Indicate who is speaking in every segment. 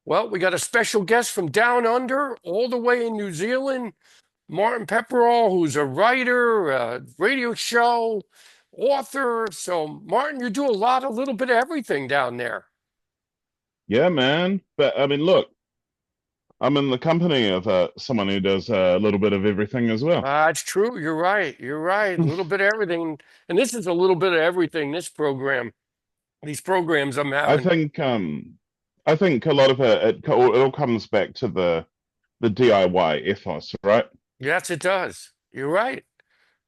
Speaker 1: Well, we got a special guest from down under, all the way in New Zealand, Martyn Pepperell, who's a writer, a radio show, author. So, Martin, you do a little bit of everything down there.
Speaker 2: Yeah, man. But I mean, look, I'm in the company of someone who does a little bit of everything as well.
Speaker 1: It's true. You're right. You're right. A little bit of everything. And this is a little bit of everything, this program, these programs I'm
Speaker 2: I
Speaker 1: having.
Speaker 2: think I think a lot of it all comes back to the DIY ethos, right?
Speaker 1: Yes, it does. You're right. It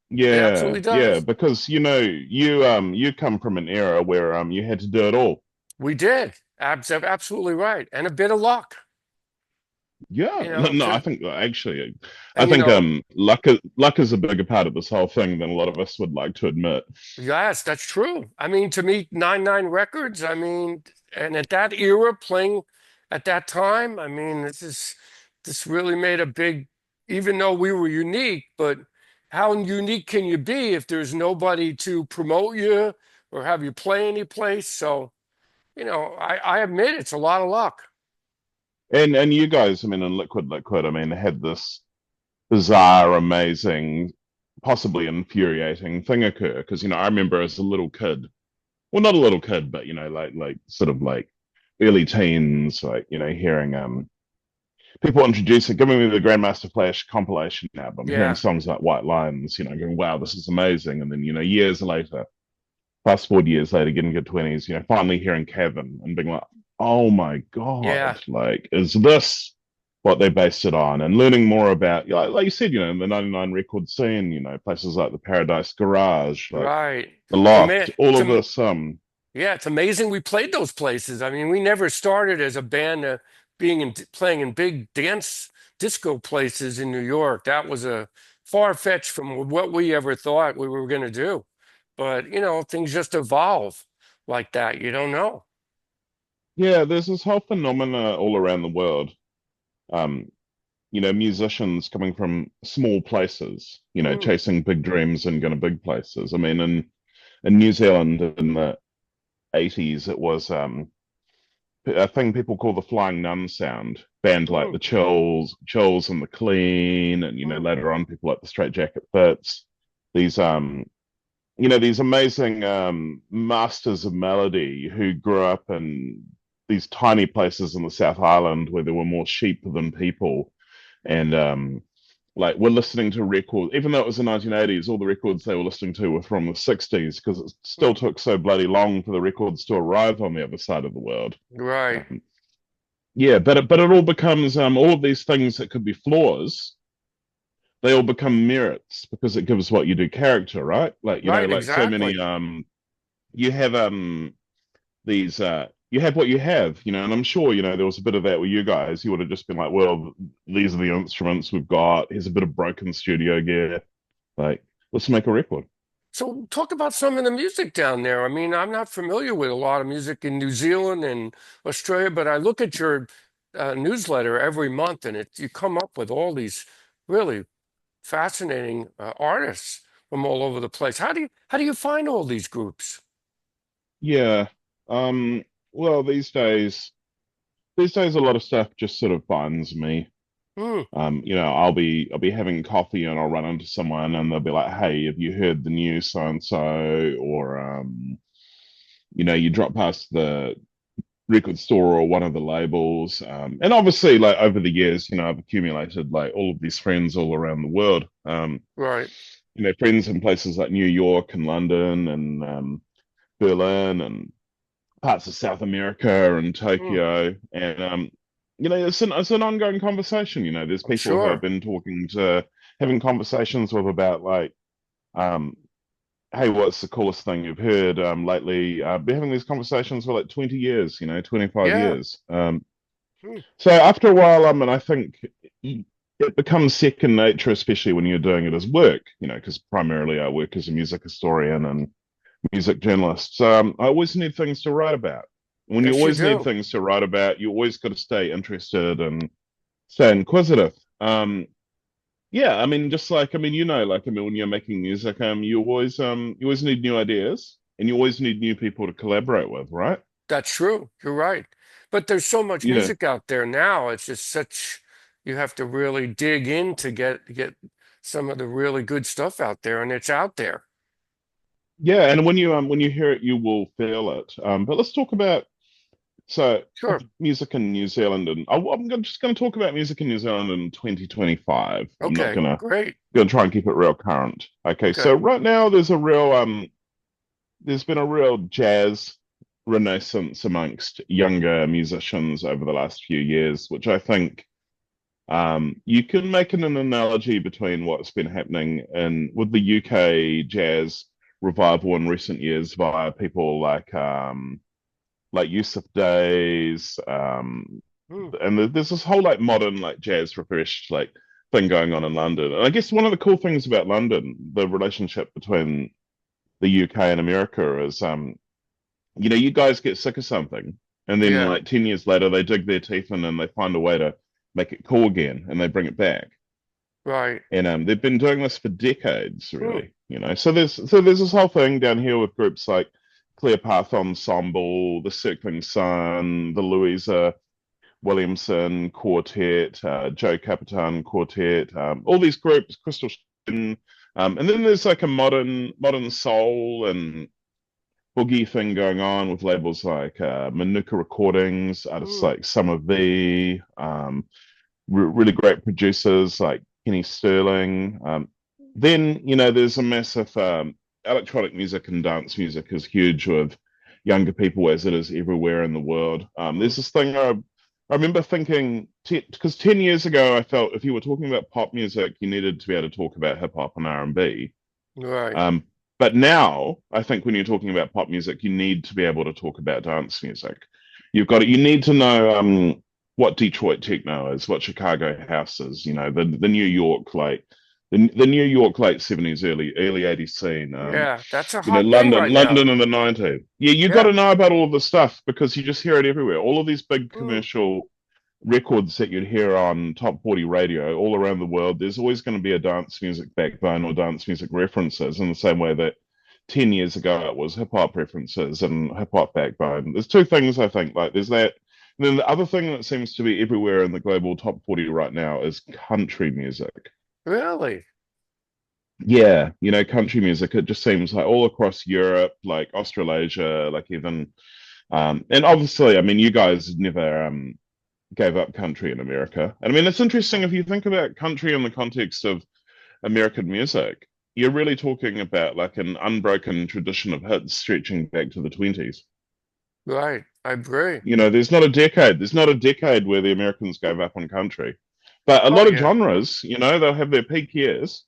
Speaker 2: Yeah,
Speaker 1: absolutely
Speaker 2: yeah,
Speaker 1: does.
Speaker 2: because you come from an era where you had to do it all.
Speaker 1: We did. Absolutely right. And a bit of luck,
Speaker 2: Yeah,
Speaker 1: you
Speaker 2: no,
Speaker 1: know,
Speaker 2: no, I
Speaker 1: to,
Speaker 2: think actually, I
Speaker 1: and
Speaker 2: think luck is a bigger part of this whole thing than a lot of us would like to admit.
Speaker 1: yes, that's true. I mean, to me, 99 records, I mean, and at that era, playing at that time, I mean, this really made a big, even though we were unique, but how unique can you be if there's nobody to promote you or have you play any place? So, I admit it's a lot of luck.
Speaker 2: And you guys, I mean, in Liquid, I mean, had this bizarre, amazing, possibly infuriating thing occur. Because I remember as a little kid, well, not a little kid, but like sort of like early teens, like hearing people introducing, giving me the Grandmaster Flash compilation album, hearing
Speaker 1: Yeah.
Speaker 2: songs like White Lines, going, wow, this is amazing. And then years later, fast forward years later, getting to 20s, finally hearing Kevin and being like, oh my
Speaker 1: Yeah.
Speaker 2: God, like, is this what they based it on? And learning more about, like you said, the 99 record scene, places like the Paradise Garage, like
Speaker 1: Right.
Speaker 2: the
Speaker 1: Well,
Speaker 2: Loft,
Speaker 1: man,
Speaker 2: all of this.
Speaker 1: yeah, it's amazing we played those places. I mean, we never started as a band being playing in big dance disco places in New York. That was a far-fetched from what we ever thought we were going to do. But, things just evolve like that. You don't know.
Speaker 2: Yeah, there's this whole phenomena all around the world. Um, musicians coming from small places,
Speaker 1: Mm,
Speaker 2: chasing big dreams and going to big places. I mean, in New Zealand in the 80s, it was a thing people call the Flying Nun sound. Band like
Speaker 1: mm,
Speaker 2: the Chills and the Clean, and
Speaker 1: mm,
Speaker 2: later on people like the Straight Jacket Fits. These these amazing masters of melody who grew up in these tiny places in the South Island where there were more sheep than people, and like we're listening to records, even though it was the 1980s, all the records they were listening to were from the 60s because it still
Speaker 1: mm.
Speaker 2: took so bloody long for the records to arrive on the other side of the world.
Speaker 1: Right.
Speaker 2: Um, yeah, but it all becomes all of these things that could be flaws, they all become merits because it gives what you do character, right? Like,
Speaker 1: Right.
Speaker 2: like so many
Speaker 1: Exactly.
Speaker 2: you have these you have what you have, and I'm sure, there was a bit of that with you guys. You would have just been like, well, these are the instruments we've got. Here's a bit of broken studio gear. Like, let's make a record.
Speaker 1: So talk about some of the music down there. I mean, I'm not familiar with a lot of music in New Zealand and Australia, but I look at your newsletter every month, and you come up with all these really fascinating artists from all over the place. How do you find all these groups?
Speaker 2: Yeah. Um, well, these days a lot of stuff just sort of finds me.
Speaker 1: Hmm.
Speaker 2: I'll be having coffee and I'll run into someone and they'll be like, "Hey, have you heard the news so and so?" Or you drop past the record store or one of the labels. And obviously, like over the years, I've accumulated like all of these friends all around the world.
Speaker 1: Right.
Speaker 2: Friends in places like New York and London and Berlin and parts of South America and
Speaker 1: Hmm.
Speaker 2: Tokyo. And it's an ongoing conversation. There's
Speaker 1: I'm
Speaker 2: people who I've
Speaker 1: sure.
Speaker 2: been having conversations with about like, um, hey, what's the coolest thing you've heard lately? Been having these conversations for like 20 years, 25
Speaker 1: Yeah.
Speaker 2: years.
Speaker 1: Hmm.
Speaker 2: So after a while, I think it becomes second nature, especially when you're doing it as work, because primarily I work as a music historian and music journalist. So I always need things to write about. When you
Speaker 1: Yes, you
Speaker 2: always need
Speaker 1: do.
Speaker 2: things to write about, you always got to stay interested and stay inquisitive. Yeah, I mean, just like like when you're making music, you always need new ideas and you always need new people to collaborate with, right?
Speaker 1: That's true. You're right. But there's so much
Speaker 2: Yeah.
Speaker 1: music out there now. It's just such, you have to really dig in to get some of the really good stuff out there, and it's out there.
Speaker 2: Yeah, and when you hear it, you will feel it. But let's talk about so
Speaker 1: Sure.
Speaker 2: music in New Zealand, and just going to talk about music in New Zealand in 2025. I'm not
Speaker 1: Okay, great.
Speaker 2: gonna try and keep it real current. Okay, so
Speaker 1: Okay.
Speaker 2: right now there's been a real jazz renaissance amongst younger musicians over the last few years, which I think you can make an analogy between what's been happening in with the UK jazz revival in recent years via people like Yusuf Days,
Speaker 1: Hmm.
Speaker 2: and there's this whole like modern like jazz refreshed like thing going on in London. And I guess one of the cool things about London, the relationship between the UK and America is you guys get sick of something, and then
Speaker 1: Yeah,
Speaker 2: like 10 years later they dig their teeth in and they find a way to make it cool again and they bring it back.
Speaker 1: right.
Speaker 2: And they've been doing this for decades,
Speaker 1: Hmm.
Speaker 2: really. So there's this whole thing down here with groups like Clearpath Ensemble, the Circling Sun, the Louisa Williamson Quartet, Joe Capitan Quartet, all these groups, Crystal Shin, and then there's like a modern soul and boogie thing going on with labels like Manuka Recordings, artists
Speaker 1: Hmm.
Speaker 2: like Summer V, really great producers like Kenny Sterling. Then, there's a massive electronic music and dance music is huge with younger people as it is everywhere in the world.
Speaker 1: Hmm.
Speaker 2: There's this thing I remember thinking, because 10 years ago, I felt if you were talking about pop music, you needed to be able to talk about hip hop and R&B.
Speaker 1: Right.
Speaker 2: Um, but now, I think when you're talking about pop music, you need to be able to talk about dance music. You need to know what Detroit techno is, what Chicago house is, the New York the New York late 70s, early 80s scene,
Speaker 1: Yeah, that's a hot thing
Speaker 2: London,
Speaker 1: right now.
Speaker 2: London in the 90s. Yeah, you got
Speaker 1: Yeah.
Speaker 2: to know about all of this stuff because you just hear it everywhere. All of these big
Speaker 1: Hmm.
Speaker 2: commercial records that you'd hear on top 40 radio all around the world, there's always going to be a dance music backbone or dance music references in the same way that 10 years ago it was hip hop references and hip hop backbone. There's two things I think, like there's that. And then the other thing that seems to be everywhere in the global top 40 right now is country music.
Speaker 1: Really?
Speaker 2: Yeah, country music, it just seems like all across Europe, like Australasia, like even, and obviously, I mean, you guys never gave up country in America. And I mean, it's interesting if you think about country in the context of American music, you're really talking about like an unbroken tradition of hits stretching back to the 20s.
Speaker 1: Right. I agree.
Speaker 2: There's not a decade where the Americans gave up on country. But a
Speaker 1: Oh
Speaker 2: lot of
Speaker 1: yeah.
Speaker 2: genres, they'll have their peak years,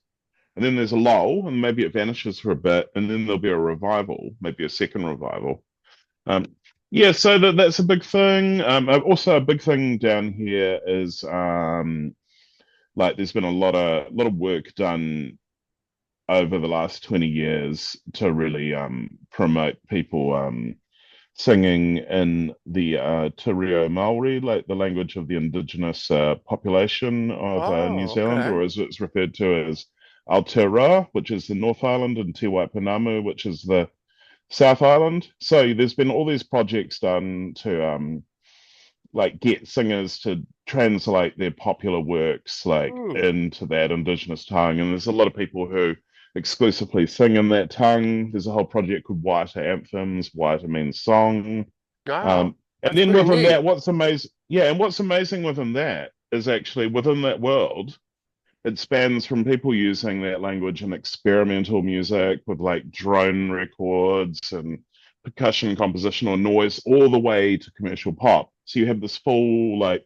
Speaker 2: and then there's a lull, and maybe it vanishes for a bit, and then there'll be a revival, maybe a second revival. Um, yeah, so that's a big thing. Also, a big thing down here is like there's been a lot of work done over the last 20 years to really promote people singing in the Te Reo Maori, like the language of the indigenous population of New
Speaker 1: Oh,
Speaker 2: Zealand,
Speaker 1: okay.
Speaker 2: or as it's referred to as Aotearoa, which is the North Island, and Te Waipounamu, which is the South Island. So there's been all these projects done to like get singers to translate their popular works like
Speaker 1: Hmm.
Speaker 2: into that indigenous tongue. And there's a lot of people who exclusively sing in that tongue. There's a whole project called Whiter Anthems, Whiter means song.
Speaker 1: Wow.
Speaker 2: And
Speaker 1: That's
Speaker 2: then
Speaker 1: pretty
Speaker 2: within
Speaker 1: neat.
Speaker 2: that, what's amazing, yeah, and what's amazing within that is actually within that world, it spans from people using that language in experimental music with like drone records and percussion composition or noise all the way to commercial pop. So you have this full like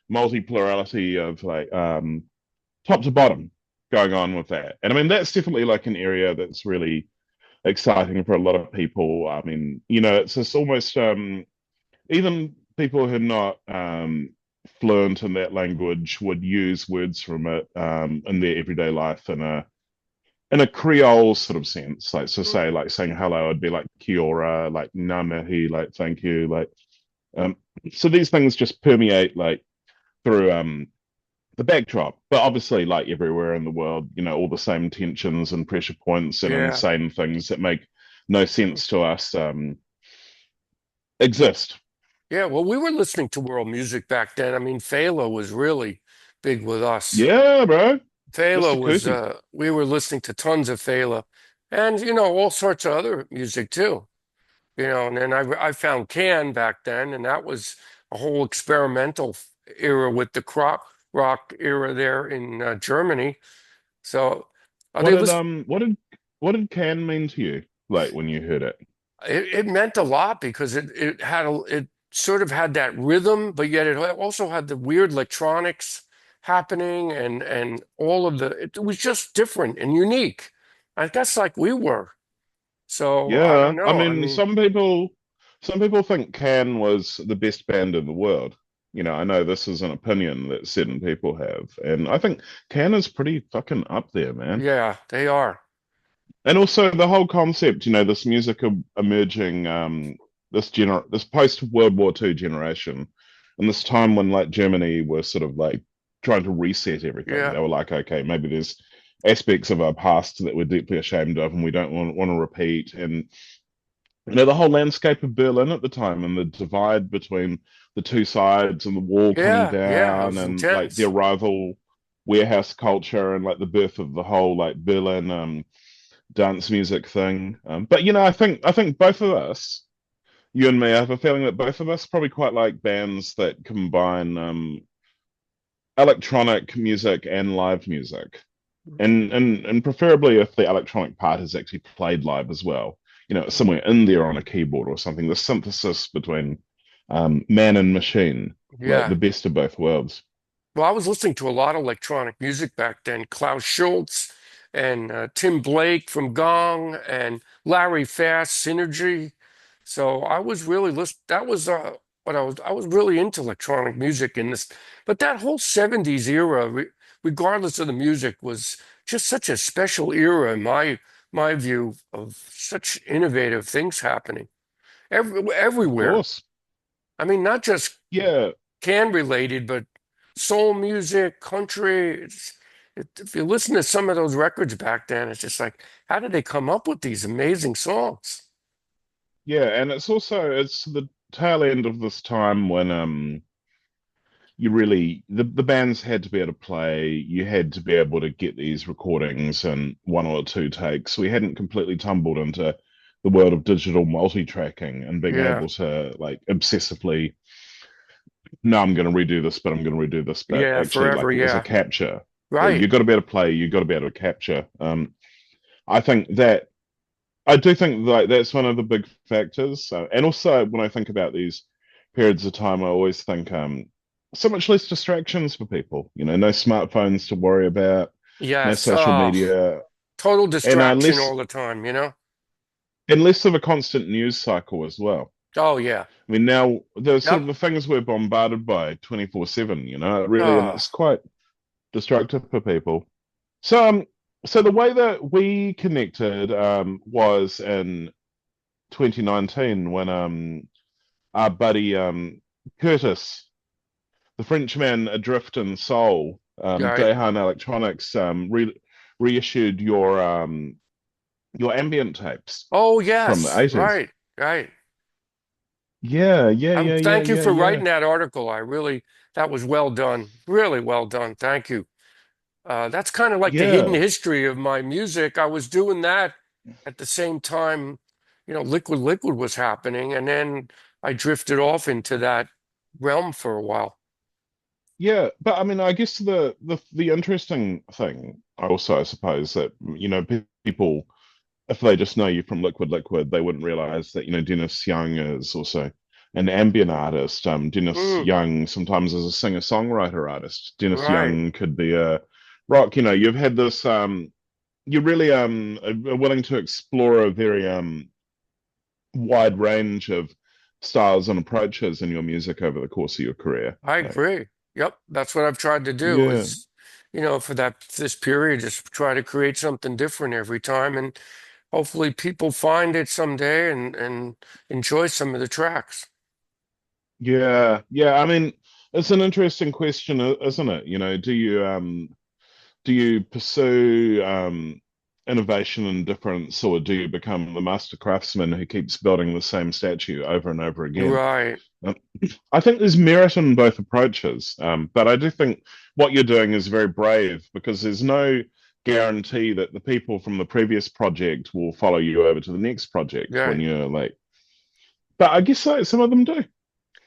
Speaker 2: multi-plurality of like top to bottom going on with that. And I mean that's definitely like an area that's really exciting for a lot of people. I mean, it's just almost even people who are not fluent in that language would use words from it in their everyday life in a Creole sort of sense. Like so say
Speaker 1: Hmm.
Speaker 2: like saying hello would be like kia ora, like ngā mihi, like thank you, like um so these things just permeate like through the backdrop. But obviously like everywhere in the world, all the same tensions and pressure points and
Speaker 1: Yeah.
Speaker 2: insane things that make no sense to us exist.
Speaker 1: Yeah, well, we were listening to world music back then. I mean, Fela was really big with us.
Speaker 2: Yeah, bro. Mr.
Speaker 1: Fela was,
Speaker 2: Cootie.
Speaker 1: we were listening to tons of Fela and, all sorts of other music too, and then I found Can back then, and that was a whole experimental era with the rock era there in Germany. So are
Speaker 2: What
Speaker 1: they
Speaker 2: did
Speaker 1: list
Speaker 2: what did can mean to you, like when you heard it?
Speaker 1: it meant a lot because it sort of had that rhythm, but yet it also had the weird electronics happening and all of it was just different and unique. I guess like we were. So I
Speaker 2: Yeah,
Speaker 1: don't
Speaker 2: I
Speaker 1: know. I
Speaker 2: mean,
Speaker 1: mean,
Speaker 2: some people think Can was the best band in the world. I know this is an opinion that certain people have, and I think Can is pretty fucking up there, man.
Speaker 1: yeah, they are.
Speaker 2: And also the whole concept, this music emerging, this post World War II generation, and this time when like Germany were sort of like trying to reset everything.
Speaker 1: Yeah.
Speaker 2: They were like, okay, maybe there's aspects of our past that we're deeply ashamed of, and we don't want to repeat. And the whole landscape of Berlin at the time, and the divide between the two sides, and the wall coming
Speaker 1: Yeah, yeah, it
Speaker 2: down,
Speaker 1: was
Speaker 2: and like the
Speaker 1: intense.
Speaker 2: arrival warehouse culture, and like the birth of the whole like Berlin dance music thing. But I think both of us, you and me, I have a feeling that both of us probably quite like bands that combine electronic music and live music, and preferably if the electronic part is actually played live as well. Somewhere in there on a keyboard or something. The synthesis between man and machine, like
Speaker 1: Yeah.
Speaker 2: the best of both worlds.
Speaker 1: Well, I was listening to a lot of electronic music back then. Klaus Schultz and Tim Blake from Gong and Larry Fast, Synergy. So I was really list that was what I was really into electronic music in this. But that whole 70s era, regardless of the music, was just such a special era in my view of such innovative things happening
Speaker 2: Of
Speaker 1: everywhere.
Speaker 2: course.
Speaker 1: I mean, not just
Speaker 2: Yeah,
Speaker 1: can related, but soul music, country. If you listen to some of those records back then, it's just like, how did they come up with these amazing songs?
Speaker 2: yeah, and it's the tail end of this time when you really the bands had to be able to play. You had to be able to get these recordings in one or two takes. We hadn't completely tumbled into the world of digital multi-tracking and being
Speaker 1: Yeah,
Speaker 2: able to like obsessively, no, I'm going to redo this, but I'm going to redo this, but
Speaker 1: yeah,
Speaker 2: actually
Speaker 1: forever,
Speaker 2: like it was a
Speaker 1: yeah,
Speaker 2: capture. Yeah,
Speaker 1: right,
Speaker 2: you got to be able to play. You got to be able to capture. I think that I do think like that's one of the big factors. And also when I think about these periods of time, I always think so much less distractions for people. No smartphones to worry about, no
Speaker 1: yes.
Speaker 2: social
Speaker 1: Oh,
Speaker 2: media,
Speaker 1: total
Speaker 2: and
Speaker 1: distraction all the time.
Speaker 2: less of a constant news cycle as well.
Speaker 1: Oh yeah,
Speaker 2: I mean, now the sort
Speaker 1: yep.
Speaker 2: of the things we're bombarded by 24/7, really, and
Speaker 1: Oh,
Speaker 2: it's quite destructive for people. So the way that we connected was in 2019 when our buddy Curtis, the Frenchman adrift in soul,
Speaker 1: right.
Speaker 2: Dehan Electronics, reissued your ambient tapes
Speaker 1: Oh
Speaker 2: from the
Speaker 1: yes,
Speaker 2: 80s.
Speaker 1: right, right.
Speaker 2: Yeah, yeah, yeah, yeah,
Speaker 1: Thank you
Speaker 2: yeah,
Speaker 1: for
Speaker 2: yeah,
Speaker 1: writing that article. That was well done, really well done. Thank you. That's kind of like the hidden
Speaker 2: yeah,
Speaker 1: history of my music. I was doing that at the same time, Liquid Liquid was happening, and then I drifted off into that realm for a while.
Speaker 2: yeah. But I mean, I guess the interesting thing, also, I suppose that people, if they just know you from Liquid Liquid, they wouldn't realize that Dennis Young is also an ambient artist. Dennis
Speaker 1: Mm,
Speaker 2: Young sometimes is a singer-songwriter artist. Dennis
Speaker 1: right.
Speaker 2: Young could be a rock. You've had this. You really are willing to explore a very wide range of styles and approaches in your music over the course of your career.
Speaker 1: I
Speaker 2: Like,
Speaker 1: agree. Yep, that's what I've tried to do
Speaker 2: yeah,
Speaker 1: is, for this period, just try to create something different every time, and hopefully people find it someday and enjoy some of the tracks.
Speaker 2: yeah, yeah. I mean, it's an interesting question, isn't it? Do you pursue innovation and difference, or do you become the master craftsman who keeps building the same statue over and over again?
Speaker 1: Right.
Speaker 2: Um, I think there's merit in both approaches, but I do think what you're doing is very brave because there's no guarantee that the people from the previous project will follow you over to the next project when
Speaker 1: Right.
Speaker 2: you're like. But I guess like, some of them do.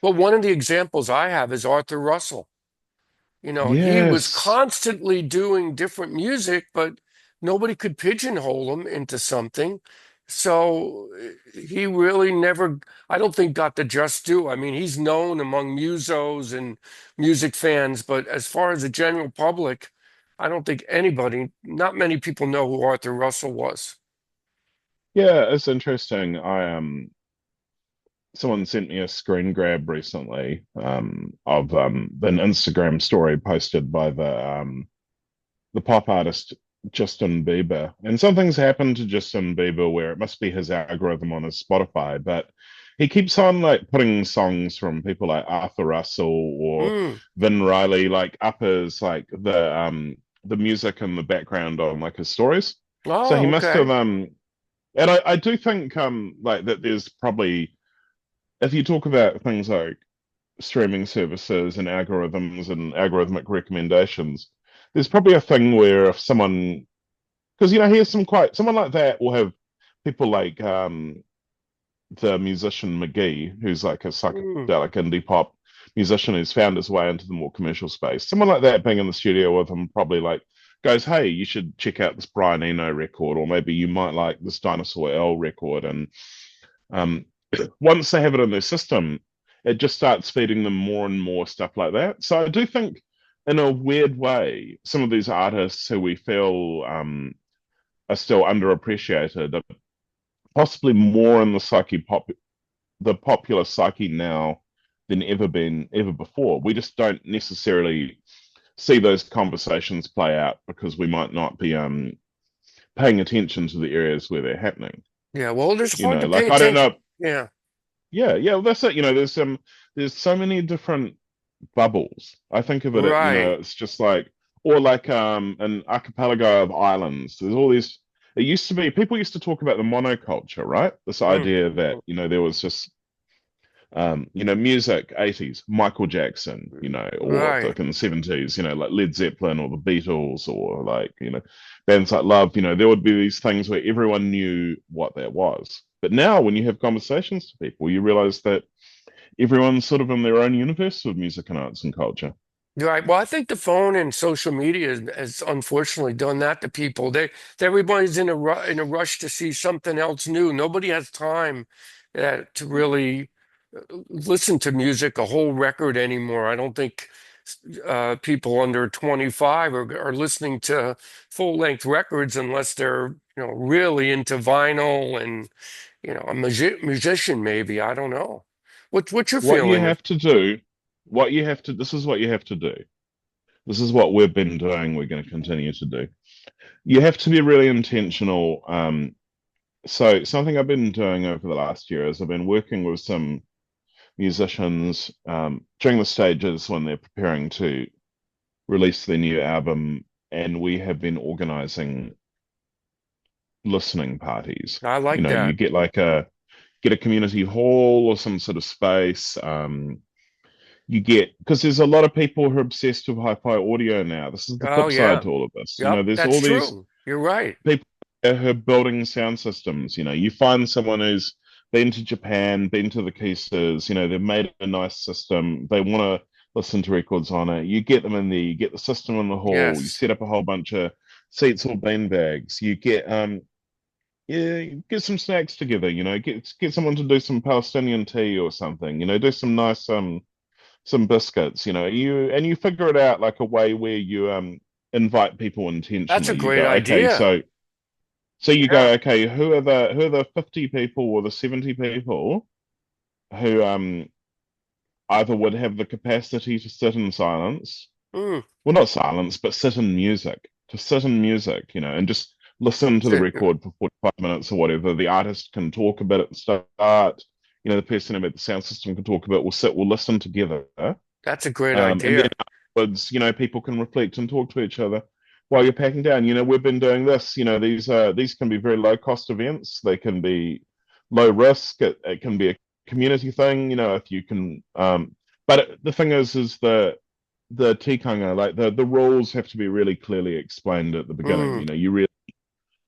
Speaker 1: Well, one of the examples I have is Arthur Russell. He was
Speaker 2: Yes.
Speaker 1: constantly doing different music, but nobody could pigeonhole him into something. So he really never, I don't think, got the just due. I mean, he's known among musos and music fans, but as far as the general public, I don't think anybody, not many people know who Arthur Russell was.
Speaker 2: Yeah, it's interesting. I someone sent me a screen grab recently of an Instagram story posted by the pop artist Justin Bieber. And something's happened to Justin Bieber where it must be his algorithm on his Spotify, but he keeps on like putting songs from people like Arthur Russell or
Speaker 1: Mm.
Speaker 2: Vin Riley like up as like the music and the background on like his stories. So he
Speaker 1: Oh,
Speaker 2: must have
Speaker 1: okay.
Speaker 2: and I do think like that there's probably if you talk about things like streaming services and algorithms and algorithmic recommendations, there's probably a thing where if someone, because here's some quite someone like that will have people like the musician McGee, who's like a
Speaker 1: Mm.
Speaker 2: psychedelic indie pop musician who's found his way into the more commercial space. Someone like that being in the studio with him probably like goes, "Hey, you should check out this Brian Eno record, or maybe you might like this Dinosaur L record." And um, once they have it in their system, it just starts feeding them more and more stuff like that. So I do think, in a weird way, some of these artists who we feel are still underappreciated are possibly more in the popular psyche now than ever before. We just don't necessarily see those conversations play out because we might not be paying attention to the areas where they're happening.
Speaker 1: Yeah, well, it's hard to pay
Speaker 2: Like I don't
Speaker 1: attention.
Speaker 2: know.
Speaker 1: Yeah,
Speaker 2: Yeah, yeah, well, that's it. There's so many different bubbles. I think of it,
Speaker 1: right.
Speaker 2: it's just like or like an archipelago of islands. There's all these it used to be people used to talk about the monoculture, right? This
Speaker 1: Mm.
Speaker 2: idea that, there was just music, 80s, Michael Jackson, or
Speaker 1: Right.
Speaker 2: like in the 70s, like Led Zeppelin or the Beatles or like, bands like Love, there would be these things where everyone knew what that was. But now when you have conversations to people, you realize that everyone's sort of in their own universe of music and arts and culture.
Speaker 1: Right. Well, I think the phone and social media has unfortunately done that to people. Everybody's in a rush to see something else new. Nobody has time to really listen to music, a whole record anymore. I don't think people under 25 are listening to full-length records unless they're, really into vinyl and, a musician maybe. I don't know. What's your
Speaker 2: What you
Speaker 1: feeling?
Speaker 2: have to do, this is what you have to do. This is what we've been doing. We're going to continue to do. You have to be really intentional. So something I've been doing over the last year is I've been working with some musicians during the stages when they're preparing to release their new album, and we have been organizing listening parties.
Speaker 1: I like
Speaker 2: You
Speaker 1: that.
Speaker 2: get a community hall or some sort of space. You get because there's a lot of people who are obsessed with hi-fi audio now. This is the
Speaker 1: Oh,
Speaker 2: flip side
Speaker 1: yeah.
Speaker 2: to all of this.
Speaker 1: Yep,
Speaker 2: There's
Speaker 1: that's
Speaker 2: all these
Speaker 1: true. You're right.
Speaker 2: people who are building sound systems. You find someone who's been to Japan, been to the Keisters, they've made a nice system. They want to listen to records on it. You get them in there, you get the system in the hall, you
Speaker 1: Yes,
Speaker 2: set up a whole bunch of seats or bean bags, you get yeah, get some snacks together, get someone to do some Palestinian tea or something, do some nice some biscuits, you figure it out like a way where you invite people
Speaker 1: that's a
Speaker 2: intentionally. You
Speaker 1: great
Speaker 2: go, okay,
Speaker 1: idea.
Speaker 2: so you
Speaker 1: Yeah.
Speaker 2: go, okay, who are the 50 people or the 70 people who either would have the capacity to sit in silence,
Speaker 1: Mm.
Speaker 2: well, not silence, but sit in music, to sit in music, and just listen to the record for 45 minutes or whatever. The artist can talk a bit at the start, the person about the sound system can talk a bit. We'll listen together.
Speaker 1: That's a great
Speaker 2: And then
Speaker 1: idea.
Speaker 2: afterwards, people can reflect and talk to each other. while you're packing down. We've been doing this. These can be very low cost events. They can be low risk. It can be a community thing. If you can. But the thing is the tikanga, like the rules have to be really clearly explained at the beginning.
Speaker 1: Mm,
Speaker 2: You really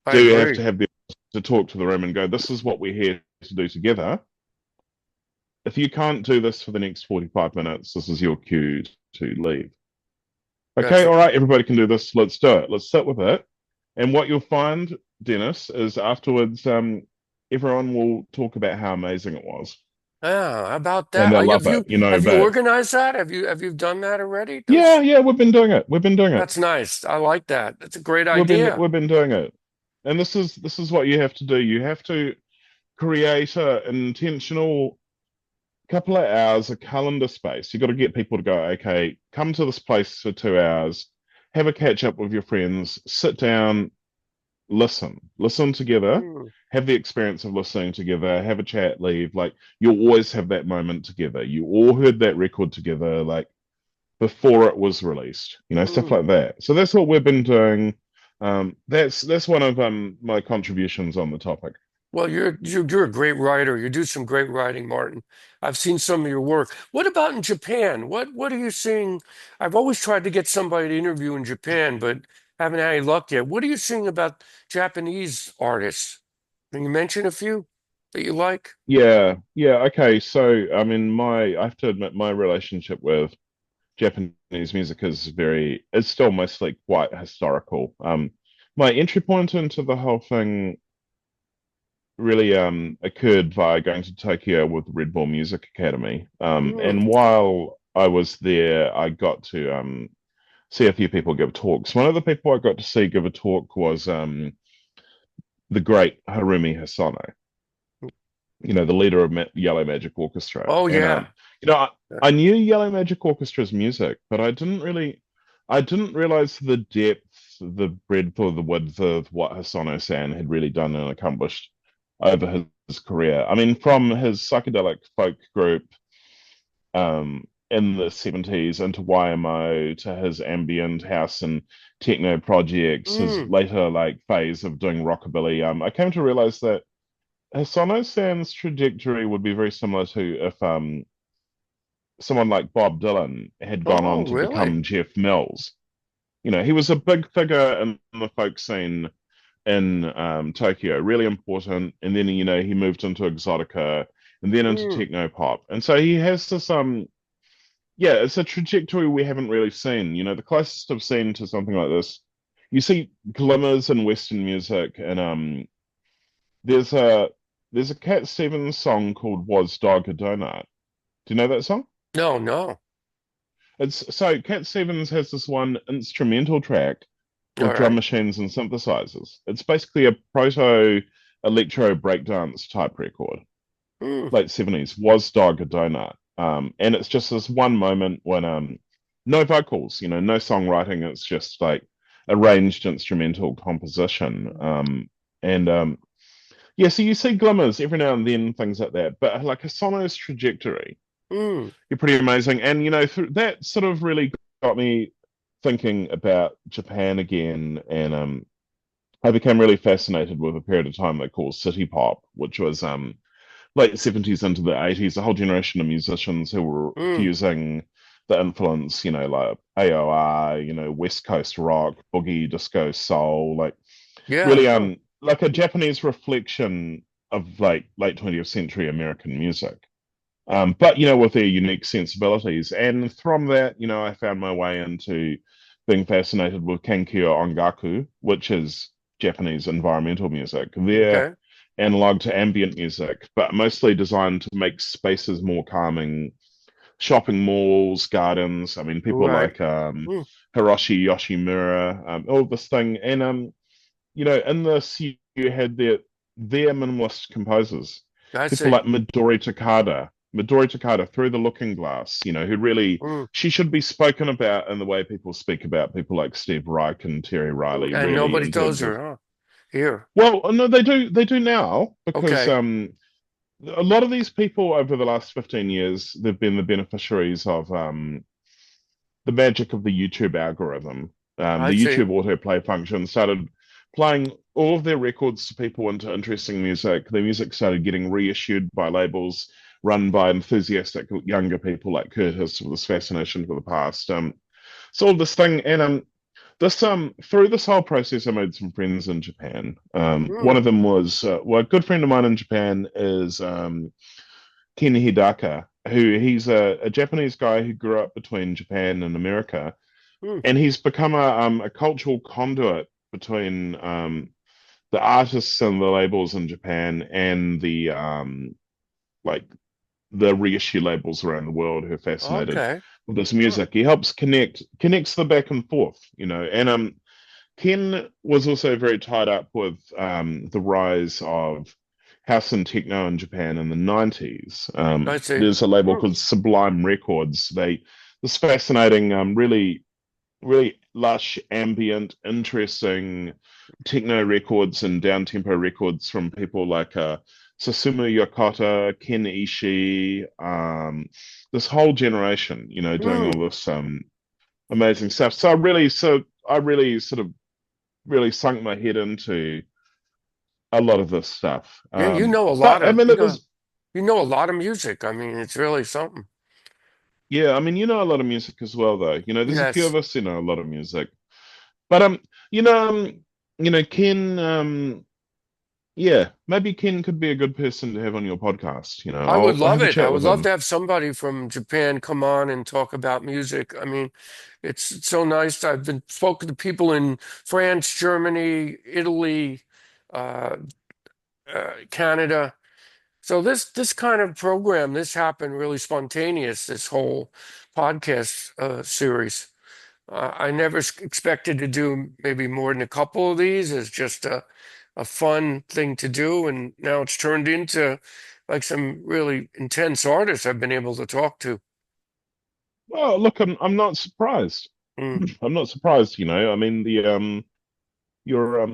Speaker 1: I
Speaker 2: do have
Speaker 1: agree.
Speaker 2: to have the to talk to the room and go, this is what we're here to do together. If you can't do this for the next 45 minutes, this is your cue to leave. Okay,
Speaker 1: Gotcha.
Speaker 2: all right, everybody can do this. Let's do it. Let's sit with it. And what you'll find, Dennis, is afterwards, everyone will talk about how amazing it was.
Speaker 1: Yeah, how about
Speaker 2: And
Speaker 1: that?
Speaker 2: they'll love it,
Speaker 1: Have you
Speaker 2: but
Speaker 1: organized that? Have you done that already?
Speaker 2: yeah,
Speaker 1: Those
Speaker 2: yeah, we've been doing it. We've been doing it.
Speaker 1: That's nice. I like that. That's a great
Speaker 2: We've been
Speaker 1: idea.
Speaker 2: we've been doing it. And this is what you have to do. You have to create an intentional couple of hours, a calendar space. You've got to get people to go, okay, come to this place for 2 hours, have a catch up with your friends, sit down, listen together,
Speaker 1: Mm,
Speaker 2: have the experience of listening together, have a chat, leave. Like you'll always have that moment together. You all heard that record together, like before it was released, stuff
Speaker 1: mm.
Speaker 2: like that. So that's what we've been doing. That's one of my contributions on the topic.
Speaker 1: Well, you're a great writer. You do some great writing, Martin. I've seen some of your work. What about in Japan? What are you seeing? I've always tried to get somebody to interview in Japan, but haven't had any luck yet. What are you seeing about Japanese artists? Can you mention a few that you like?
Speaker 2: Yeah, yeah, okay. So I mean I have to admit my relationship with Japanese music it's still mostly quite historical. My entry point into the whole thing really occurred via going to Tokyo with the Red Bull Music Academy.
Speaker 1: Mm.
Speaker 2: And while I was there, I got to see a few people give talks. One of the people I got to see give a talk was the great Harumi Hosono, the leader of Yellow Magic Orchestra.
Speaker 1: Oh
Speaker 2: And
Speaker 1: yeah.
Speaker 2: I knew Yellow Magic Orchestra's music, but I didn't realize the depth, the breadth, or the width of what Hosono-san had really done and accomplished over his career. I mean, from his psychedelic folk group in the 70s into YMO to his ambient house and techno projects, his
Speaker 1: Mm.
Speaker 2: later like phase of doing rockabilly. I came to realize that Hosono-san's trajectory would be very similar to if someone like Bob Dylan had gone
Speaker 1: Oh,
Speaker 2: on to
Speaker 1: really?
Speaker 2: become Jeff Mills. He was a big figure in the folk scene in Tokyo, really important. And then, he moved into exotica and then into
Speaker 1: Mm.
Speaker 2: techno pop. And so he has this, yeah, it's a trajectory we haven't really seen. The closest I've seen to something like this, you see glimmers in Western music, and there's a there's a Cat Stevens song called "Was Dog a Donut." Do you know that song?
Speaker 1: No, no.
Speaker 2: It's so Cat Stevens has this one instrumental track
Speaker 1: All
Speaker 2: with drum
Speaker 1: right.
Speaker 2: machines and synthesizers. It's basically a proto electro breakdance type record,
Speaker 1: Mm.
Speaker 2: late 70s, was Dog a Donut. And it's just this one moment when no vocals, no songwriting, it's just like arranged instrumental composition. And Yeah, so you see glimmers every now and then, things like that. But like Hosono's trajectory,
Speaker 1: Mm.
Speaker 2: you're pretty amazing. And that sort of really got me thinking about Japan again. And I became really fascinated with a period of time they call city pop, which was late 70s into the 80s, a whole generation of musicians who were
Speaker 1: Mm.
Speaker 2: fusing the influence, like AOR, West Coast rock, boogie, disco, soul, like
Speaker 1: Yeah.
Speaker 2: really
Speaker 1: Huh.
Speaker 2: like a Japanese reflection of like late 20th century American music. But with their unique sensibilities. And from that, I found my way into being fascinated with Kankyo Ongaku, which is Japanese environmental music. They're
Speaker 1: Okay.
Speaker 2: analog to ambient music, but mostly designed to make spaces more calming. Shopping malls, gardens. I mean, people
Speaker 1: Right.
Speaker 2: like
Speaker 1: Mm.
Speaker 2: Hiroshi Yoshimura, all this thing. And in this you had their minimalist composers,
Speaker 1: I
Speaker 2: people
Speaker 1: see.
Speaker 2: like Midori Takada through the looking glass, who really
Speaker 1: Mm.
Speaker 2: she should be spoken about in the way people speak about people like Steve Reich and Terry
Speaker 1: Mm.
Speaker 2: Riley,
Speaker 1: And
Speaker 2: really
Speaker 1: nobody
Speaker 2: in
Speaker 1: tells
Speaker 2: terms of
Speaker 1: her, huh? Here.
Speaker 2: well, no, they do now because
Speaker 1: Okay.
Speaker 2: a lot of these people over the last 15 years, they've been the beneficiaries of the magic of the YouTube algorithm.
Speaker 1: I
Speaker 2: The
Speaker 1: see.
Speaker 2: YouTube autoplay function started playing all of their records to people into interesting music. Their music started getting reissued by labels run by enthusiastic younger people like Curtis with this fascination for the past. So all this thing, and this through this whole process, I made some friends in Japan. One
Speaker 1: Hmm.
Speaker 2: of them was well, a good friend of mine in Japan is Ken Hidaka, who he's a Japanese guy who grew up between Japan and America,
Speaker 1: Hmm.
Speaker 2: and he's become a cultural conduit between the artists and the labels in Japan and the like the reissue labels around the world who are fascinated
Speaker 1: Okay.
Speaker 2: with this
Speaker 1: Huh.
Speaker 2: music. He helps connects the back and forth, and Ken was also very tied up with the rise of house and techno in Japan in the 90s.
Speaker 1: I see.
Speaker 2: There's a label
Speaker 1: Hmm.
Speaker 2: called Sublime Records. This fascinating, really lush, ambient, interesting techno records and down tempo records from people like Susumu Yokota, Ken Ishii, this whole generation, doing
Speaker 1: Hmm.
Speaker 2: all this amazing stuff. So I really sort of really sunk my head into a lot of this stuff.
Speaker 1: Yeah, you know a lot
Speaker 2: But I
Speaker 1: of
Speaker 2: mean, it was
Speaker 1: you know a lot of music. I mean, it's really something.
Speaker 2: yeah. I mean, a lot of music as well, though. There's a few
Speaker 1: Yes.
Speaker 2: of us who know a lot of music. But you know, Ken. Yeah, maybe Ken could be a good person to have on your podcast.
Speaker 1: I would
Speaker 2: I'll
Speaker 1: love
Speaker 2: have a
Speaker 1: it. I
Speaker 2: chat
Speaker 1: would
Speaker 2: with
Speaker 1: love
Speaker 2: him.
Speaker 1: to have somebody from Japan come on and talk about music. I mean, it's so nice. I've been spoken to people in France, Germany, Italy, uh, Canada. So this kind of program, this happened really spontaneous, this whole podcast series. I never expected to do maybe more than a couple of these as just a fun thing to do, and now it's turned into like some really intense artists I've been able to talk to.
Speaker 2: Well, look, I'm not surprised.
Speaker 1: Mm.
Speaker 2: I'm not surprised. I mean, the your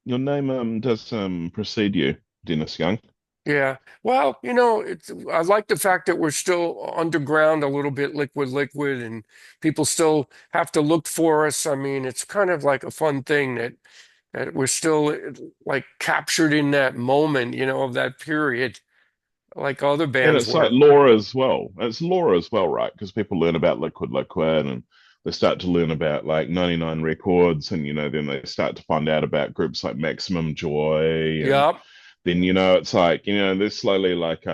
Speaker 2: your name does precede you, Dennis Young.
Speaker 1: Yeah. Well, I like the fact that we're still underground a little bit, liquid, and people still have to look for us. I mean, it's kind of like a fun thing that we're still like captured in that moment, of that period, like other
Speaker 2: And
Speaker 1: bands
Speaker 2: it's like
Speaker 1: were.
Speaker 2: lore as well. It's lore as well, right? Because people learn about Liquid, and they start to learn about like 99 Records, and then they start to find out about groups like Maximum Joy, and
Speaker 1: Yep.
Speaker 2: then it's like they're slowly like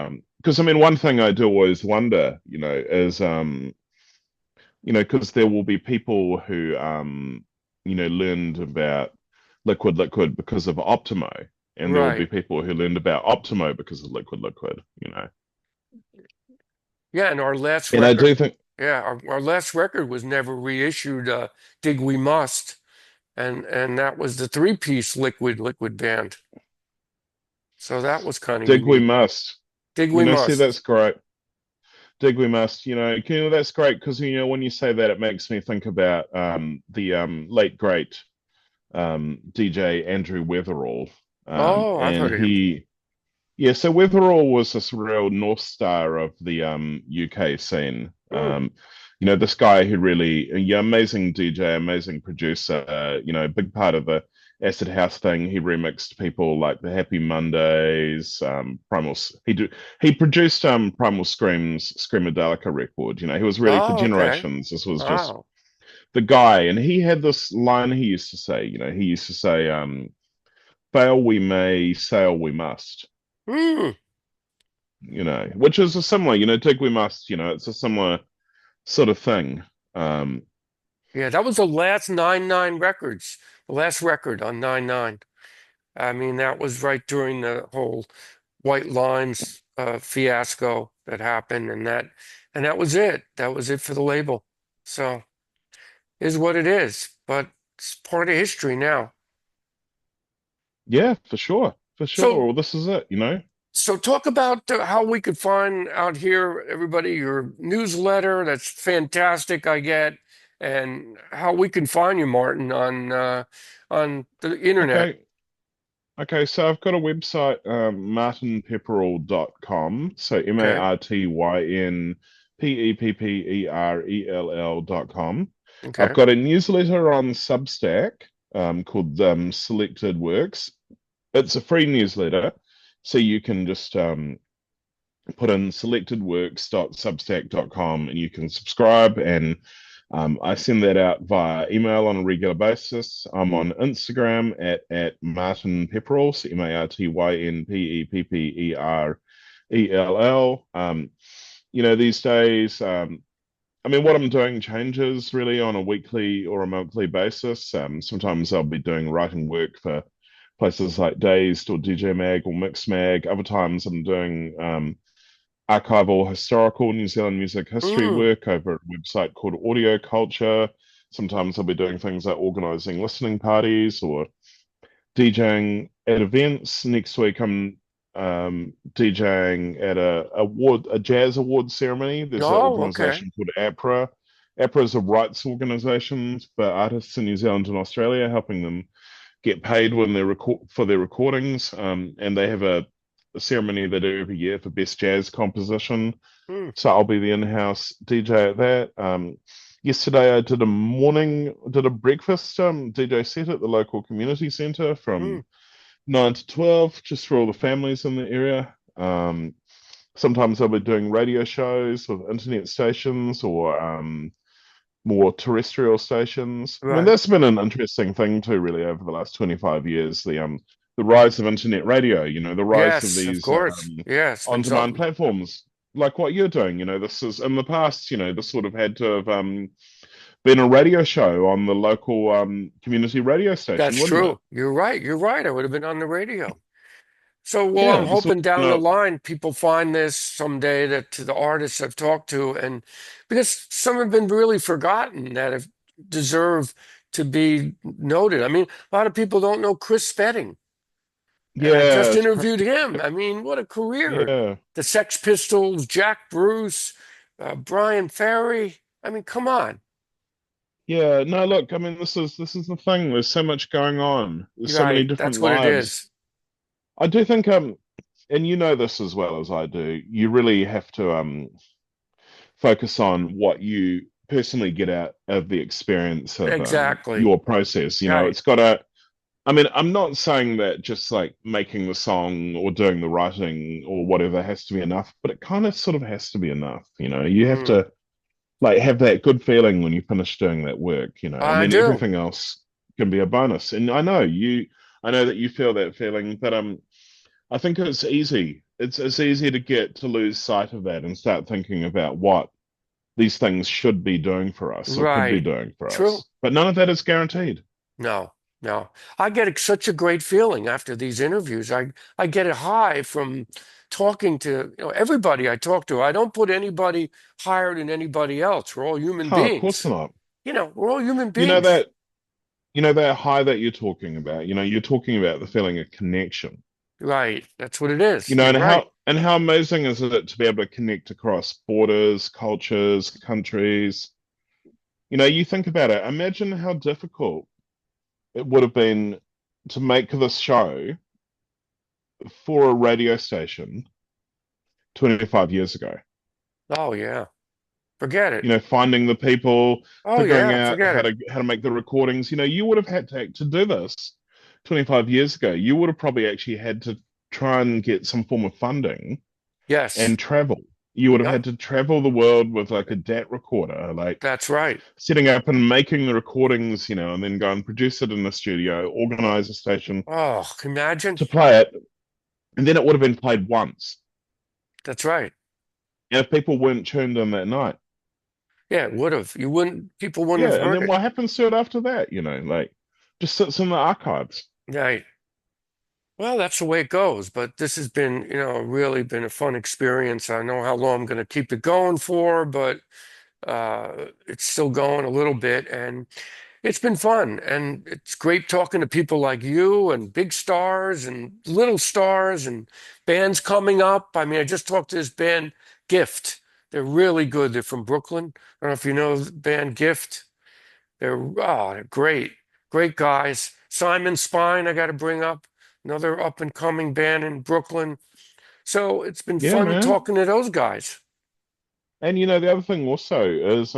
Speaker 2: because I mean one thing I do always wonder, is because there will be people who learned about Liquid because of Optimo, and there will be
Speaker 1: Right.
Speaker 2: people who learned about Optimo because of Liquid.
Speaker 1: Yeah, and our last
Speaker 2: And I
Speaker 1: record,
Speaker 2: do think
Speaker 1: yeah, our last record was never reissued, Dig We Must, and that was the three-piece Liquid band. So that was kind of
Speaker 2: Dig We
Speaker 1: unique.
Speaker 2: Must.
Speaker 1: Dig We
Speaker 2: See,
Speaker 1: Must.
Speaker 2: that's great. Dig We Must. That's great because when you say that, it makes me think about the late great DJ Andrew Weatherall,
Speaker 1: Oh, I've
Speaker 2: and
Speaker 1: heard of him.
Speaker 2: yeah. So Weatherall was this real north star of the UK scene.
Speaker 1: Hmm.
Speaker 2: This guy who really, yeah, amazing DJ, amazing producer. Big part of the acid house thing. He remixed people like the Happy Mondays, Primal. He produced Primal Scream's Screamadelica record. He was really for
Speaker 1: Oh, okay.
Speaker 2: generations. This was just
Speaker 1: Wow.
Speaker 2: the guy, and he had this line he used to say. He used to say, "Fail we may, sail we must."
Speaker 1: Hmm.
Speaker 2: Which is a similar, dig we must, it's a similar sort of thing. Um,
Speaker 1: Yeah, that was the last 9/9 records, the last record on 9/9. I mean, that was right during the whole White Lines fiasco that happened, and that was it. That was it for the label. So, is what it is, but it's part of history now.
Speaker 2: yeah, for sure, for sure.
Speaker 1: So,
Speaker 2: Well, this is it.
Speaker 1: so talk about how we could find out here, everybody, your newsletter. That's fantastic, I get, and how we can find you, Martin, on the internet.
Speaker 2: Okay, okay. So I've got a website, martynpepperell.com. So
Speaker 1: Okay.
Speaker 2: MartynPepperell.com. I've
Speaker 1: Okay.
Speaker 2: got a newsletter on Substack called Selected Works. It's a free newsletter, so you can just put in selectedworks.substack.com and you can subscribe. And I send that out via email on a regular basis. I'm on Instagram at Martyn Pepperell, so MartynPepperell. These days, I mean, what I'm doing changes really on a weekly or a monthly basis. Sometimes I'll be doing writing work for places like Dazed or DJ Mag or Mix Mag. Other times I'm doing archival historical New Zealand music history
Speaker 1: Mm.
Speaker 2: work over at a website called Audio Culture. Sometimes I'll be doing things like organizing listening parties or DJing at events. Next week, I'm DJing at a jazz award ceremony. There's an
Speaker 1: Oh, okay.
Speaker 2: organization called APRA. APRA is a rights organization for artists in New Zealand and Australia, helping them get paid when they record for their recordings. And they have a ceremony they do every year for best jazz composition.
Speaker 1: Mm.
Speaker 2: So I'll be the in-house DJ at that. Yesterday I did a breakfast DJ set at the local community centre
Speaker 1: Mm.
Speaker 2: from 9 to 12, just for all the families in the area. Sometimes I'll be doing radio shows with internet stations or more terrestrial stations. I mean,
Speaker 1: Right.
Speaker 2: that's been an interesting thing too, really, over the last 25 years. The rise of internet radio, the rise of
Speaker 1: Yes, of
Speaker 2: these
Speaker 1: course. Yeah, it's been
Speaker 2: on-demand
Speaker 1: something.
Speaker 2: platforms like what you're doing. This is in the past, this would have had to have been a radio show on the local community radio station,
Speaker 1: That's
Speaker 2: wouldn't it?
Speaker 1: true. You're right. You're right. I would have been on the radio. So, well, I'm
Speaker 2: Yeah, this would
Speaker 1: hoping
Speaker 2: have
Speaker 1: down the
Speaker 2: been
Speaker 1: line people find this someday that to the artists I've talked to, and because some have been really forgotten that have deserve to be noted. I mean, a lot of people don't know Chris Spedding, and I
Speaker 2: yeah,
Speaker 1: just
Speaker 2: it's crazy.
Speaker 1: interviewed him. I mean, what a career!
Speaker 2: Yeah,
Speaker 1: The Sex Pistols, Jack Bruce, Brian Ferry. I mean, come on.
Speaker 2: yeah. No, look, I mean, this is the thing. There's so much going on. There's so many
Speaker 1: Right. That's
Speaker 2: different
Speaker 1: what it
Speaker 2: lives.
Speaker 1: is.
Speaker 2: I do think and you know this as well as I do, you really have to focus on what you personally get out of the experience of
Speaker 1: Exactly.
Speaker 2: your process.
Speaker 1: Right.
Speaker 2: It's got to, I mean, I'm not saying that just like making the song or doing the writing or whatever has to be enough, but it kind of sort of has to be enough. You have
Speaker 1: Mm,
Speaker 2: to like have that good feeling when you finish doing that work, and
Speaker 1: I
Speaker 2: then
Speaker 1: do.
Speaker 2: everything else can be a bonus. And I know that you feel that feeling, but I think it's easy. It's easy to get to lose sight of that and start thinking about what these things should be doing for us or could be
Speaker 1: Right.
Speaker 2: doing for
Speaker 1: True.
Speaker 2: us. But none of that is guaranteed.
Speaker 1: No, no. I get such a great feeling after these interviews. I get a high from talking to, everybody I talk to. I don't put anybody higher than anybody else. We're all human
Speaker 2: Oh, of course
Speaker 1: beings.
Speaker 2: not.
Speaker 1: We're all human
Speaker 2: You know
Speaker 1: beings.
Speaker 2: that that high that you're talking about. You're talking about the feeling of connection.
Speaker 1: Right. That's what it is. You're
Speaker 2: And
Speaker 1: right.
Speaker 2: how amazing is it to be able to connect across borders, cultures, countries. You think about it. Imagine how difficult it would have been to make this show for a radio station 25 years ago.
Speaker 1: Oh, yeah. Forget it.
Speaker 2: Finding the people,
Speaker 1: Oh,
Speaker 2: figuring
Speaker 1: yeah.
Speaker 2: out
Speaker 1: Forget it.
Speaker 2: how to make the recordings. You would have had to do this 25 years ago. You would have probably actually had to try and get some form of funding
Speaker 1: Yes.
Speaker 2: and travel. You would have
Speaker 1: Yep.
Speaker 2: had to travel the world with like a DAT recorder, like
Speaker 1: That's right.
Speaker 2: setting up and making the recordings, and then go and produce it in the studio, organize a station
Speaker 1: Oh, can you imagine?
Speaker 2: to play it, and then it would have been played once.
Speaker 1: That's right.
Speaker 2: And if people weren't tuned in that night,
Speaker 1: Yeah, it would have. People wouldn't
Speaker 2: yeah,
Speaker 1: have
Speaker 2: and
Speaker 1: heard
Speaker 2: then
Speaker 1: it.
Speaker 2: what happens to it after that? Like just sits in the archives.
Speaker 1: Right. Well, that's the way it goes, but this has been, really been a fun experience. I know how long I'm going to keep it going for, but it's still going a little bit, and it's been fun. And it's great talking to people like you and big stars and little stars and bands coming up. I mean, I just talked to this band, Gift. They're really good. They're from Brooklyn. I don't know if you know the band Gift. They're great, great guys. Simon Spine, I got to bring up, another up and coming band in Brooklyn. So it's been
Speaker 2: Yeah,
Speaker 1: fun
Speaker 2: man.
Speaker 1: talking to those guys.
Speaker 2: And the other thing also is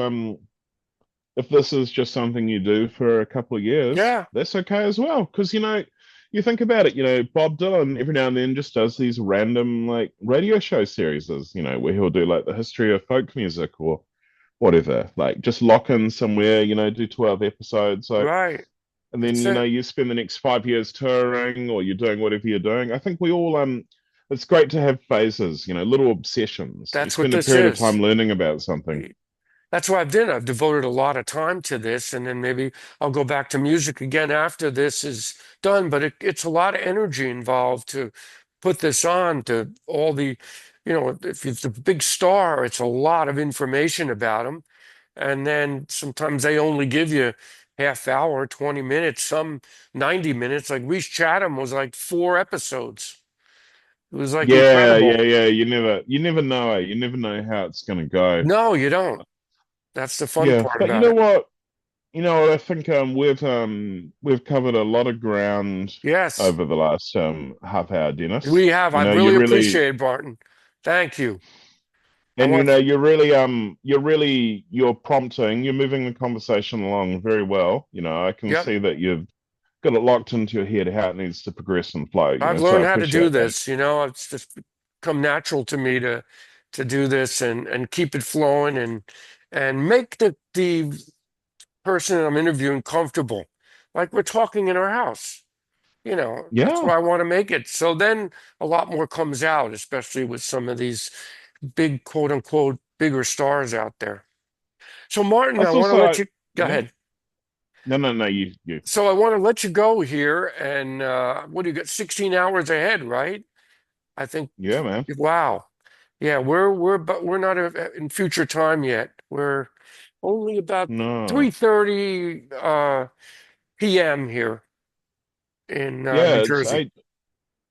Speaker 2: if this is just something you do for a couple of years,
Speaker 1: Yeah,
Speaker 2: that's okay as well. Because, you think about it, Bob Dylan every now and then just does these random like radio show series, where he'll do like the history of folk music or whatever, like just lock in somewhere, do 12 episodes. Like,
Speaker 1: right.
Speaker 2: and then,
Speaker 1: That's it.
Speaker 2: you spend the next 5 years touring or you're doing whatever you're doing. I think we all, it's great to have phases, little obsessions. You
Speaker 1: That's what
Speaker 2: spend a
Speaker 1: this
Speaker 2: period of
Speaker 1: is.
Speaker 2: time learning about something.
Speaker 1: That's what I've done. I've devoted a lot of time to this, and then maybe I'll go back to music again after this is done. But it's a lot of energy involved to put this on to all the, if it's a big star, it's a lot of information about them. And then sometimes they only give you half hour, 20 minutes, some 90 minutes. Like Reese Chatham was like 4 episodes. It was like
Speaker 2: Yeah,
Speaker 1: incredible.
Speaker 2: yeah, yeah. You never know. You never know how it's going to go.
Speaker 1: No, you don't. That's the fun
Speaker 2: Yeah,
Speaker 1: part
Speaker 2: but you
Speaker 1: about
Speaker 2: know
Speaker 1: it.
Speaker 2: what? I think we've covered a lot of ground
Speaker 1: Yes.
Speaker 2: over the last half hour, Dennis.
Speaker 1: We have. I
Speaker 2: You
Speaker 1: really
Speaker 2: really
Speaker 1: appreciate it, Barton. Thank you. I
Speaker 2: and
Speaker 1: want,
Speaker 2: you're prompting, you're moving the conversation along very well. I can
Speaker 1: yep.
Speaker 2: see that you've got it locked into your head how it needs to progress and flow,
Speaker 1: I've
Speaker 2: so I
Speaker 1: learned how to do
Speaker 2: appreciate that.
Speaker 1: this. It's just come natural to me to do this and keep it flowing and make the person I'm interviewing comfortable. Like we're talking in our house. That's
Speaker 2: Yeah,
Speaker 1: why I want to make it. So then a lot more comes out, especially with some of these big quote unquote bigger stars out there. So Martin, I
Speaker 2: that's
Speaker 1: want to
Speaker 2: also
Speaker 1: let you go
Speaker 2: yeah.
Speaker 1: ahead.
Speaker 2: No, no, no, you.
Speaker 1: So I want to let you go here, and what do you got? 16 hours ahead, right? I think.
Speaker 2: Yeah, man.
Speaker 1: Wow. Yeah, but we're not in future time yet. We're only about
Speaker 2: No.
Speaker 1: 3:30 p.m. here in New
Speaker 2: Yeah, it's
Speaker 1: Jersey.
Speaker 2: eight.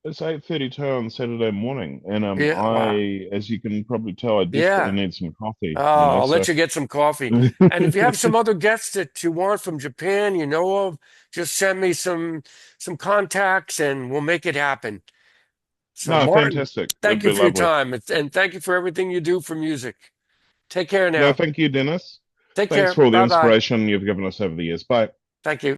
Speaker 2: It's 8:32 on Saturday morning, and
Speaker 1: Yeah, wow.
Speaker 2: as you can probably tell, I desperately
Speaker 1: Yeah.
Speaker 2: need some coffee.
Speaker 1: Oh, I'll
Speaker 2: So
Speaker 1: let you get some coffee. And if you have some other guests that you want from Japan, you know of, just send me some contacts and we'll make it happen. So,
Speaker 2: no,
Speaker 1: Martin,
Speaker 2: fantastic.
Speaker 1: thank
Speaker 2: That'd
Speaker 1: you
Speaker 2: be
Speaker 1: for your
Speaker 2: lovely.
Speaker 1: time and thank you for everything you do for music. Take care
Speaker 2: No,
Speaker 1: now.
Speaker 2: thank you, Dennis.
Speaker 1: Take
Speaker 2: Thanks
Speaker 1: care.
Speaker 2: for all the
Speaker 1: Bye bye.
Speaker 2: inspiration you've given us over the years. Bye.
Speaker 1: Thank you.